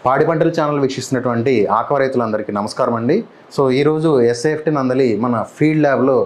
పాడి పంటల ఛానల్ వీక్షిస్తున్నటువంటి ఆక్వా రైతులందరికీ నమస్కారం అండి. సో ఈరోజు ఎస్ఏఎఫ్టీ నందలి మన ఫీల్డ్ ల్యాబ్లో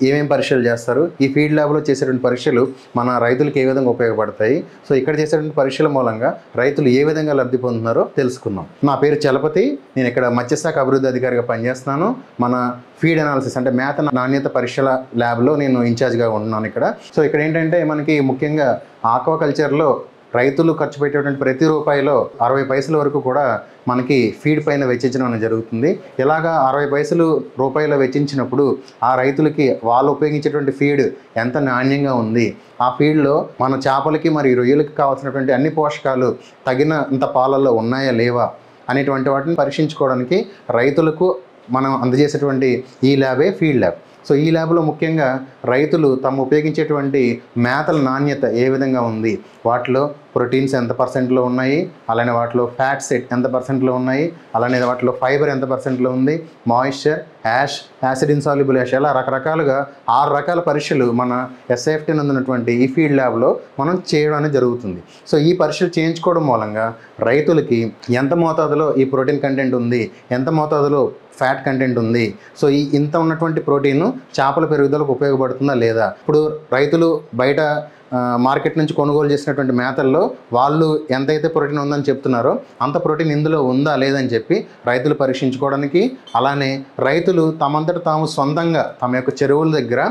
ఏమేమి పరీక్షలు చేస్తారు, ఈ ఫీల్డ్ ల్యాబ్లో చేసేటువంటి పరీక్షలు మన రైతులకు ఏ విధంగా ఉపయోగపడతాయి, సో ఇక్కడ చేసేటువంటి పరీక్షల మూలంగా రైతులు ఏ విధంగా లబ్ధి పొందుతున్నారో తెలుసుకుందాం. నా పేరు చలపతి, నేను ఇక్కడ మత్స్యశాఖ అభివృద్ధి అధికారిగా పనిచేస్తున్నాను. మన ఫీడ్ అనాలిసిస్ అంటే మేత నాణ్యత పరీక్షల ల్యాబ్లో నేను ఇన్ఛార్జ్గా ఉంటున్నాను ఇక్కడ. సో ఇక్కడ ఏంటంటే మనకి ముఖ్యంగా ఆక్వాకల్చర్లో రైతులు ఖర్చు పెట్టేటువంటి ప్రతి రూపాయిలో 60 పైసల వరకు కూడా మనకి ఫీడ్ పైన వెచ్చించడం అనేది జరుగుతుంది. ఇలాగా 60 రూపాయలు వెచ్చించినప్పుడు ఆ రైతులకి వాళ్ళు ఉపయోగించేటువంటి ఫీడ్ ఎంత నాణ్యంగా ఉంది, ఆ ఫీడ్లో మన చేపలకి మరియు రొయ్యలకి కావాల్సినటువంటి అన్ని పోషకాలు తగినంత పాలల్లో ఉన్నాయా లేవా అనేటువంటి వాటిని పరీక్షించుకోవడానికి రైతులకు మనం అందజేసేటువంటి ఈ ల్యాబే ఫీల్డ్ ల్యాబ్. సో ఈ ల్యాబ్లో ముఖ్యంగా రైతులు తాము ఉపయోగించేటువంటి మేతల నాణ్యత ఏ విధంగా ఉంది, వాటిలో ప్రోటీన్స్ ఎంత పర్సెంట్లో ఉన్నాయి, అలానే వాటిలో ఫ్యాట్స్ ఎంత పర్సెంట్లో ఉన్నాయి, అలానే వాటిలో ఫైబర్ ఎంత పర్సెంట్లో ఉంది, మాయిశ్చర్, యాసిడ్ ఇన్సాల్యుబుల్ యాష్, ఇలా రకరకాలుగా 6 రకాల పరీక్షలు మన ఎస్ఏఎఫ్టీ నందున్నటువంటి ఈ ఫీల్డ్ ల్యాబ్లో మనం చేయడం అనేది జరుగుతుంది. సో ఈ పరీక్షలు చేయించుకోవడం మూలంగా రైతులకి ఎంత మోతాదులో ఈ ప్రోటీన్ కంటెంట్ ఉంది, ఎంత మోతాదులో ఫ్యాట్ కంటెంట్ ఉంది, సో ఈ ఇంత ఉన్నటువంటి ప్రోటీన్ చేపల పెరుగుదలకు ఉపయోగపడుతుందా లేదా. ఇప్పుడు రైతులు బయట మార్కెట్ నుంచి కొనుగోలు చేసినటువంటి మేతల్లో వాళ్ళు ఎంతైతే ప్రోటీన్ ఉందని చెప్తున్నారో అంత ప్రోటీన్ ఇందులో ఉందా లేదని చెప్పి రైతులు పరీక్షించుకోవడానికి, అలానే రైతులు తమంతట తాము సొంతంగా తమ యొక్క చెరువుల దగ్గర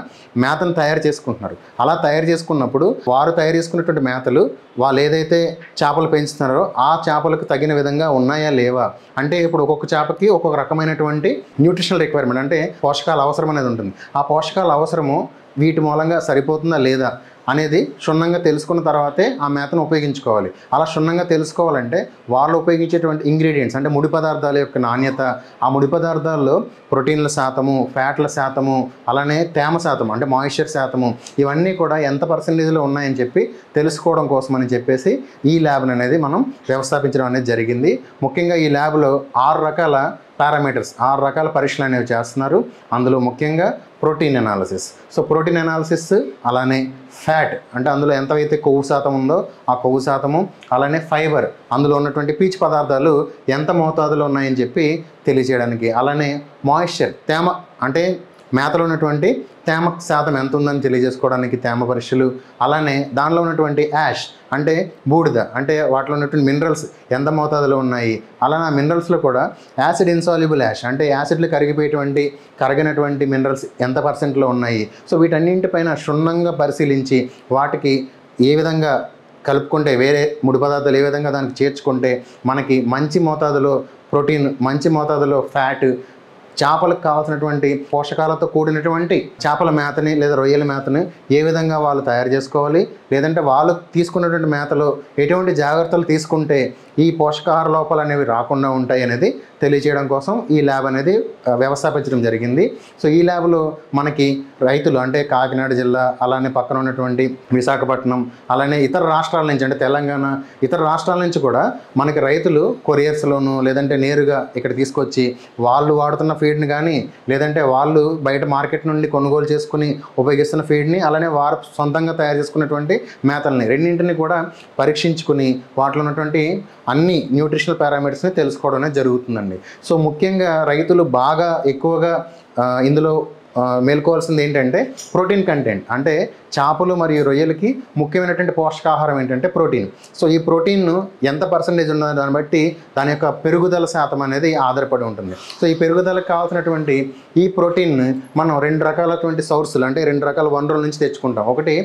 మేతను తయారు చేసుకుంటున్నారు. అలా తయారు చేసుకున్నప్పుడు వారు తయారు చేసుకున్నటువంటి మేతలు వాళ్ళు ఏదైతే చేపలు పెంచుతున్నారో ఆ చేపలకు తగిన విధంగా ఉన్నాయా లేవా. అంటే ఇప్పుడు ఒక్కొక్క చేపకి ఒక్కొక్క రకమైనటువంటి న్యూట్రిషనల్ రిక్వైర్మెంట్ అంటే పోషకాల అవసరం అనేది ఉంటుంది. ఆ పోషకాల అవసరము వీటి మూలంగా సరిపోతుందా లేదా అనేది క్షుణ్ణంగా తెలుసుకున్న తర్వాతే ఆ మేతను ఉపయోగించుకోవాలి. అలా క్షుణ్ణంగా తెలుసుకోవాలంటే వాళ్ళు ఉపయోగించేటువంటి ఇంగ్రీడియంట్స్ అంటే ముడి పదార్థాల యొక్క నాణ్యత, ఆ ముడి పదార్థాల్లో ప్రోటీన్ల శాతము, ఫ్యాట్ల శాతము, అలానే తేమ శాతం అంటే మాయిశ్చర్ శాతము, ఇవన్నీ కూడా ఎంత పర్సెంటేజ్లో ఉన్నాయని చెప్పి తెలుసుకోవడం కోసం అని చెప్పేసి ఈ ల్యాబ్ని అనేది మనం వ్యవస్థాపించడం అనేది జరిగింది. ముఖ్యంగా ఈ ల్యాబ్లో 6 రకాల పారామీటర్స్, 6 రకాల పరీక్షలు అనేవి చేస్తున్నారు. అందులో ముఖ్యంగా protein analysis, so protein analysis, అలానే ఫ్యాట్ అంటే అందులో ఎంతైతే కొవ్వు శాతం ఉందో ఆ కొవ్వు శాతము, అలానే ఫైబర్ అందులో ఉన్నటువంటి పీచు పదార్థాలు ఎంత మోతాదులో ఉన్నాయని చెప్పి తెలియజేయడానికి, అలానే మాయిశ్చర్ తేమ అంటే మేతలో ఉన్నటువంటి తేమ శాతం ఎంత ఉందని తెలియజేసుకోవడానికి తేమ పరీక్షలు, అలానే దానిలో ఉన్నటువంటి యాష్ అంటే బూడిద అంటే వాటిలో ఉన్నటువంటి మినరల్స్ ఎంత మోతాదులో ఉన్నాయి, అలానే ఆ మినరల్స్లో కూడా యాసిడ్ ఇన్సాల్యుబుల్ యాష్ అంటే యాసిడ్లు కరిగినటువంటి మినరల్స్ ఎంత పర్సెంట్లో ఉన్నాయి. సో వీటన్నింటిపైన క్షుణ్ణంగా పరిశీలించి వాటికి ఏ విధంగా కలుపుకుంటే వేరే ముడి పదార్థాలు ఏ విధంగా దానికి చేర్చుకుంటే మనకి మంచి మోతాదులో ప్రోటీన్, మంచి మోతాదులో ఫ్యాట్, చేపలకు కావాల్సినటువంటి పోషకాలతో కూడినటువంటి చేపల మేతని లేదా రొయ్యల మేతని ఏ విధంగా వాళ్ళు తయారు చేసుకోవాలి, లేదంటే వాళ్ళు తీసుకున్నటువంటి మేతలో ఎటువంటి జాగ్రత్తలు తీసుకుంటే ఈ పోషకాహార లోపాలు అనేవి రాకుండా ఉంటాయి అనేది తెలియజేయడం కోసం ఈ ల్యాబ్ అనేది వ్యవస్థాపించడం జరిగింది. సో ఈ ల్యాబ్లో మనకి రైతులు అంటే కాకినాడ జిల్లా, అలానే పక్కన ఉన్నటువంటి విశాఖపట్నం, అలానే ఇతర రాష్ట్రాల నుంచి అంటే తెలంగాణ, ఇతర రాష్ట్రాల నుంచి కూడా మనకి రైతులు కొరియర్స్లోను లేదంటే నేరుగా ఇక్కడ తీసుకొచ్చి వాళ్ళు వాడుతున్న ఫీడ్ని కానీ లేదంటే వాళ్ళు బయట మార్కెట్ నుండి కొనుగోలు చేసుకుని ఉపయోగిస్తున్న ఫీడ్ని, అలానే వారు సొంతంగా తయారు చేసుకున్నటువంటి మేతల్ని రెండింటిని కూడా పరీక్షించుకుని వాటిలో ఉన్నటువంటి అన్ని న్యూట్రిషనల్ పారామీటర్స్ని తెలుసుకోవడం అనేది జరుగుతుందండి. సో ముఖ్యంగా రైతులు బాగా ఎక్కువగా ఇందులో మేల్కోవాల్సింది ఏంటంటే ప్రోటీన్ కంటెంట్ అంటే చేపలు మరియు రొయ్యలకి ముఖ్యమైనటువంటి పోషకాహారం ఏంటంటే ప్రోటీన్. సో ఈ ప్రోటీన్ ఎంత పర్సెంటేజ్ ఉన్నదో దాన్ని బట్టి దాని యొక్క పెరుగుదల శాతం అనేది ఆధారపడి ఉంటుంది. సో ఈ పెరుగుదలకు కావాల్సినటువంటి ఈ ప్రోటీన్ మనం 2 రకాలటువంటి సోర్సులు అంటే 2 రకాల వనరుల నుంచి తెచ్చుకుంటాం. ఒకటి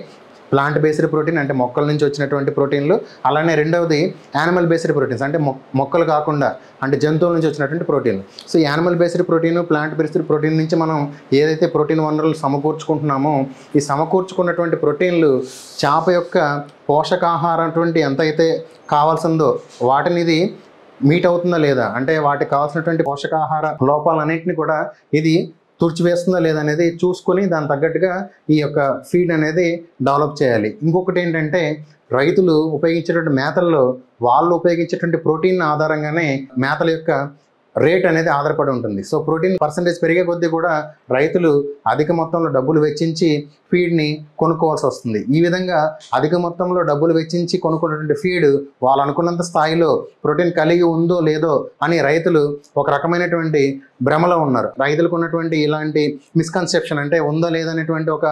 ప్లాంట్ బేస్డ్ ప్రోటీన్ అంటే మొక్కల నుంచి వచ్చినటువంటి ప్రోటీన్లు, అలానే రెండవది యానిమల్ బేస్డ్ ప్రోటీన్స్ అంటే మొక్కలు కాకుండా అంటే జంతువుల నుంచి వచ్చినటువంటి ప్రోటీన్లు. సో ఈ animal based protein, plant based protein నుంచి మనం ఏదైతే ప్రోటీన్ వనరులు సమకూర్చుకుంటున్నామో ఈ సమకూర్చుకున్నటువంటి ప్రోటీన్లు చేప యొక్క పోషకాహారం ఎంతైతే కావాల్సిందో వాటిని ఇది మీట్ అవుతుందా లేదా అంటే వాటికి కావాల్సినటువంటి పోషకాహార లోపాలన్నింటినీ కూడా ఇది తుడిచివేస్తుందా లేదనేది చూసుకొని దాని తగ్గట్టుగా ఈ యొక్క ఫీడ్ అనేది డెవలప్ చేయాలి. ఇంకొకటి ఏంటంటే రైతులు ఉపయోగించేటువంటి మేతల్లో వాళ్ళు ఉపయోగించేటువంటి ప్రోటీన్ ఆధారంగానే మేతల యొక్క రేట్ అనేది ఆధారపడి ఉంటుంది. సో ప్రోటీన్ పర్సంటేజ్ పెరిగే కొద్దీ కూడా రైతులు అధిక మొత్తంలో డబ్బులు వెచ్చించి ఫీడ్ని కొనుక్కోవాల్సి వస్తుంది. ఈ విధంగా అధిక మొత్తంలో డబ్బులు వెచ్చించి కొనుక్కున్నటువంటి ఫీడ్ వాళ్ళు అనుకున్నంత స్థాయిలో ప్రోటీన్ కలిగి ఉందో లేదో అని రైతులు ఒక రకమైనటువంటి భ్రమలో ఉన్నారు. రైతులకు ఉన్నటువంటి ఇలాంటి మిస్కన్సెప్షన్, అంటే ఉందో లేదనేటువంటి ఒక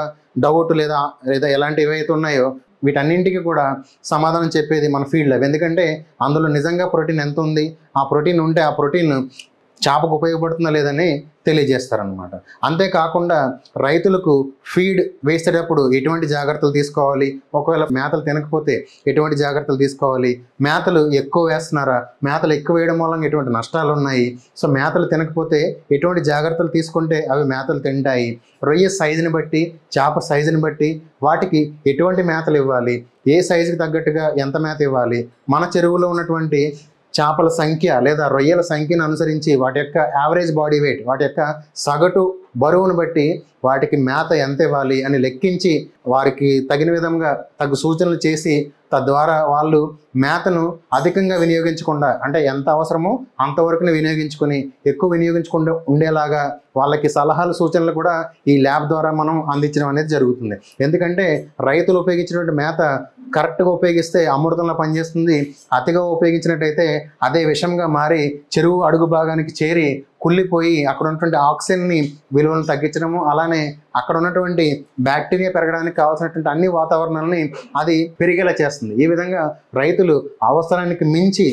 డౌట్ లేదా ఎలాంటి ఏవైతే ఉన్నాయో వీటన్నింటికి కూడా సమాధానం చెప్పేది మన ఫీల్డ్ ల్యాబ్. ఎందుకంటే అందులో నిజంగా ప్రోటీన్ ఎంత ఉంది, ఆ ప్రోటీన్ ఉంటే ఆ ప్రోటీన్ చేపకు ఉపయోగపడుతుందా లేదని తెలియజేస్తారనమాట. అంతేకాకుండా రైతులకు ఫీడ్ వేసేటప్పుడు ఎటువంటి జాగ్రత్తలు తీసుకోవాలి, ఒకవేళ మేతలు తినకపోతే ఎటువంటి జాగ్రత్తలు తీసుకోవాలి, మేతలు ఎక్కువ వేస్తున్నారా, మేతలు ఎక్కువ వేయడం వల్ల ఎటువంటి నష్టాలు ఉన్నాయి, సో మేతలు తినకపోతే ఎటువంటి జాగ్రత్తలు తీసుకుంటే అవి మేతలు తింటాయి, రొయ్య సైజుని బట్టి చేప సైజుని బట్టి వాటికి ఎటువంటి మేతలు ఇవ్వాలి, ఏ సైజుకి తగ్గట్టుగా ఎంత మేత ఇవ్వాలి, మన చెరువులో ఉన్నటువంటి చేపల సంఖ్య లేదా రొయ్యల సంఖ్యను అనుసరించి వాటి యొక్క యావరేజ్ బాడీ వెయిట్, వాటి యొక్క సగటు బరువును బట్టి వాటికి మేత ఎంత ఇవ్వాలి అని లెక్కించి వారికి తగిన విధంగా తగు సూచనలు చేసి తద్వారా వాళ్ళు మేతను అధికంగా వినియోగించకుండా, అంటే ఎంత అవసరమో అంతవరకునే వినియోగించుకొని ఎక్కువ వినియోగించకుండా ఉండేలాగా వాళ్ళకి సలహాలు సూచనలు కూడా ఈ ల్యాబ్ ద్వారా మనం అందించడం అనేది జరుగుతుంది. ఎందుకంటే రైతులు ఉపయోగించినటువంటి మేత కరెక్ట్గా ఉపయోగిస్తే అమృతంలో పనిచేస్తుంది, అతిగా ఉపయోగించినట్టయితే అదే విషంగా మారి చెరువు అడుగు భాగానికి చేరి కుళ్ళిపోయి అక్కడ ఉన్నటువంటి ఆక్సిజన్ని విలువలను తగ్గించడము, అలానే అక్కడ ఉన్నటువంటి బ్యాక్టీరియా పెరగడానికి కావాల్సినటువంటి అన్ని వాతావరణాలని అది పెరిగేలా చేస్తుంది. ఈ విధంగా రైతులు అవసరానికి మించి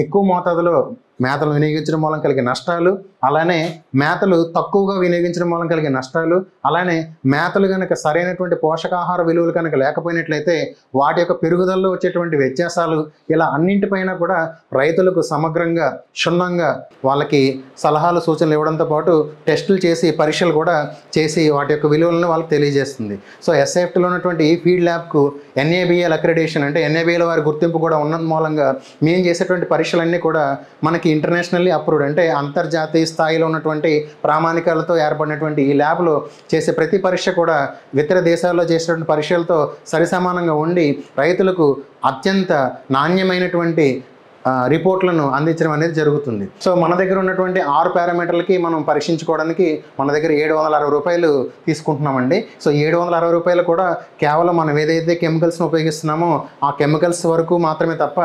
ఎక్కువ మోతాదులో మేతలు వినియోగించడం మూలం కలిగే నష్టాలు, అలానే మేతలు తక్కువగా వినియోగించడం మూలం కలిగే నష్టాలు, అలానే మేతలు కనుక సరైనటువంటి పోషకాహార విలువలు కనుక లేకపోయినట్లయితే వాటి యొక్క పెరుగుదలలో వచ్చేటువంటి వ్యత్యాసాలు, ఇలా అన్నింటిపైన కూడా రైతులకు సమగ్రంగా క్షుణ్ణంగా వాళ్ళకి సలహాలు సూచనలు ఇవ్వడంతో పాటు టెస్టులు చేసి పరీక్షలు కూడా చేసి వాటి యొక్క విలువలను వాళ్ళకి తెలియజేస్తుంది. సో ఎస్ఐఎఫ్టీలో ఉన్నటువంటి ఈ ఫీడ్ ల్యాబ్కు NABL అక్రెడిటేషన్, అంటే NABL వారి గుర్తింపు కూడా ఉన్నందు మూలంగా మేము చేసేటువంటి పరీక్షలన్నీ కూడా మనకి ఇంటర్నేషనల్లీ అప్రూవ్డ్, అంటే అంతర్జాతీయ స్థాయిలో ఉన్నటువంటి ప్రామాణికాలతో ఏర్పడినటువంటి ఈ ల్యాబ్లో చేసే ప్రతి పరీక్ష కూడా ఇతర దేశాల్లో చేసేటువంటి పరీక్షలతో సరిసమానంగా ఉండి రైతులకు అత్యంత నాణ్యమైనటువంటి రిపోర్ట్లను అందించడం అనేది జరుగుతుంది. సో మన దగ్గర ఉన్నటువంటి 6 పారామీటర్లకి మనం పరీక్షించుకోవడానికి మన దగ్గర 760 రూపాయలు తీసుకుంటున్నామండి. సో 760 రూపాయలు కూడా కేవలం మనం ఏదైతే కెమికల్స్ని ఉపయోగిస్తున్నామో ఆ కెమికల్స్ వరకు మాత్రమే తప్ప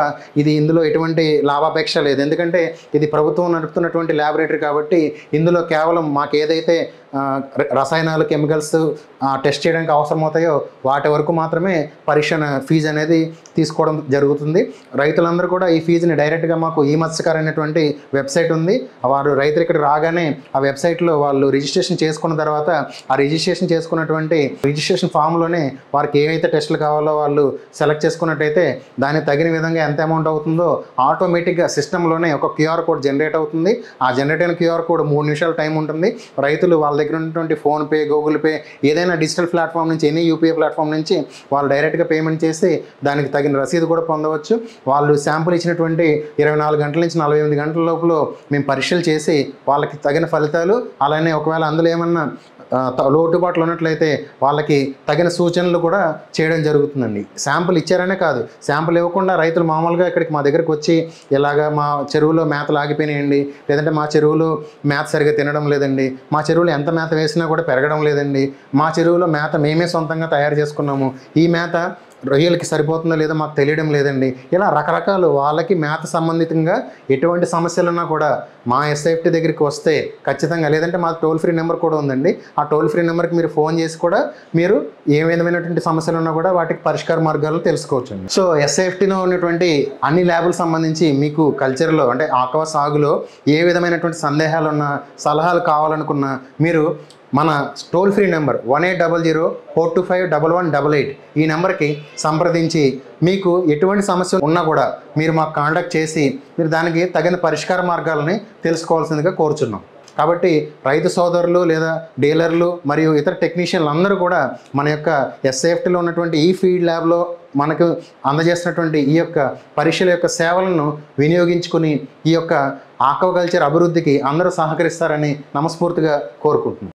ఇందులో ఎటువంటి లాభాపేక్ష లేదు. ఎందుకంటే ఇది ప్రభుత్వం నడుపుతున్నటువంటి ల్యాబొరేటరీ కాబట్టి ఇందులో కేవలం మాకు ఏదైతే రసాయనాలు కెమికల్స్ టెస్ట్ చేయడానికి అవసరమవుతాయో వాటి వరకు మాత్రమే పరీక్ష ఫీజు అనేది తీసుకోవడం జరుగుతుంది. రైతులందరూ కూడా ఈ ఫీజుని డైరెక్ట్గా మాకు ఈ మత్స్యకార్ అనేటువంటి వెబ్సైట్ ఉంది, వారు రైతులు ఇక్కడ రాగానే ఆ వెబ్సైట్లో వాళ్ళు రిజిస్ట్రేషన్ చేసుకున్న తర్వాత ఆ రిజిస్ట్రేషన్ చేసుకున్నటువంటి రిజిస్ట్రేషన్ ఫామ్లోనే వారికి ఏవైతే టెస్టులు కావాలో వాళ్ళు సెలెక్ట్ చేసుకున్నట్టయితే దానికి తగిన విధంగా ఎంత అమౌంట్ అవుతుందో ఆటోమేటిక్గా సిస్టంలోనే ఒక QR కోడ్ జనరేట్ అవుతుంది. ఆ జనరేట్ అయిన QR కోడ్ 3 నిమిషాల టైం ఉంటుంది. రైతులు వాళ్ళ దగ్గర ఉన్నటువంటి ఫోన్పే, గూగుల్ పే, ఏదైనా డిజిటల్ ప్లాట్ఫామ్ నుంచి, ఎనీ UPI ప్లాట్ఫామ్ నుంచి వాళ్ళు డైరెక్ట్గా పేమెంట్ చేసి దానికి తగిన రసీదు కూడా పొందవచ్చు. వాళ్ళు శాంపుల్ ఇచ్చినటువంటి 24 గంటల నుంచి 48 గంటల లోపల మేము పరీక్షలు చేసి వాళ్ళకి తగిన ఫలితాలు, అలానే ఒకవేళ అందులో ఏమన్నా లోటుబాట్లు ఉన్నట్లయితే వాళ్ళకి తగిన సూచనలు కూడా చేయడం జరుగుతుందండి. శాంపుల్ ఇచ్చారనే కాదు, శాంపుల్ ఇవ్వకుండా రైతులు మామూలుగా ఇక్కడికి మా దగ్గరికి వచ్చి ఇలాగా మా చెరువులో మేతలు ఆగిపోయినాయండి, లేదంటే మా చెరువులో మేత సరిగా తినడం లేదండి, మా చెరువులో ఎంత మేత వేసినా కూడా పెరగడం లేదండి, మా చెరువులో మేత మేమే సొంతంగా తయారు చేసుకున్నాము, ఈ మేత రొయ్యలకి సరిపోతుందో లేదో మాకు తెలియడం లేదండి, ఇలా రకరకాలు వాళ్ళకి మేత సంబంధితంగా ఎటువంటి సమస్యలున్నా కూడా మా ఎస్ఐఎఫ్టీ దగ్గరికి వస్తే ఖచ్చితంగా, లేదంటే మాకు టోల్ ఫ్రీ నెంబర్ కూడా ఉందండి, ఆ టోల్ ఫ్రీ నెంబర్కి మీరు ఫోన్ చేసి కూడా మీరు ఏ విధమైనటువంటి సమస్యలు ఉన్నా కూడా వాటికి పరిష్కార మార్గాలను తెలుసుకోవచ్చండి. సో ఎస్ఐఎఫ్టీలో ఉన్నటువంటి అన్ని ల్యాబులకు సంబంధించి మీకు కల్చర్లో, అంటే ఆక్వా సాగులో ఏ విధమైనటువంటి సందేహాలు ఉన్నా, సలహాలు కావాలనుకున్నా మీరు మన టోల్ ఫ్రీ నెంబర్ 1800-425-1188 ఈ నెంబర్కి సంప్రదించి మీకు ఎటువంటి సమస్య ఉన్నా కూడా మీరు మాకు కాంటాక్ట్ చేసి మీరు దానికి తగిన పరిష్కార మార్గాలని తెలుసుకోవాల్సిందిగా కోరుచున్నాం. కాబట్టి రైతు సోదరులు లేదా డీలర్లు మరియు ఇతర టెక్నీషియన్లు అందరూ కూడా మన యొక్క ఎస్ఐఎఫ్టీలో ఉన్నటువంటి ఈ ఫీడ్ ల్యాబ్లో మనకు అందజేసినటువంటి ఈ యొక్క పరీక్షల యొక్క సేవలను వినియోగించుకుని ఈ యొక్క ఆక్వాకల్చర్ అభివృద్ధికి అందరూ సహకరిస్తారని మనస్ఫూర్తిగా కోరుకుంటున్నాం.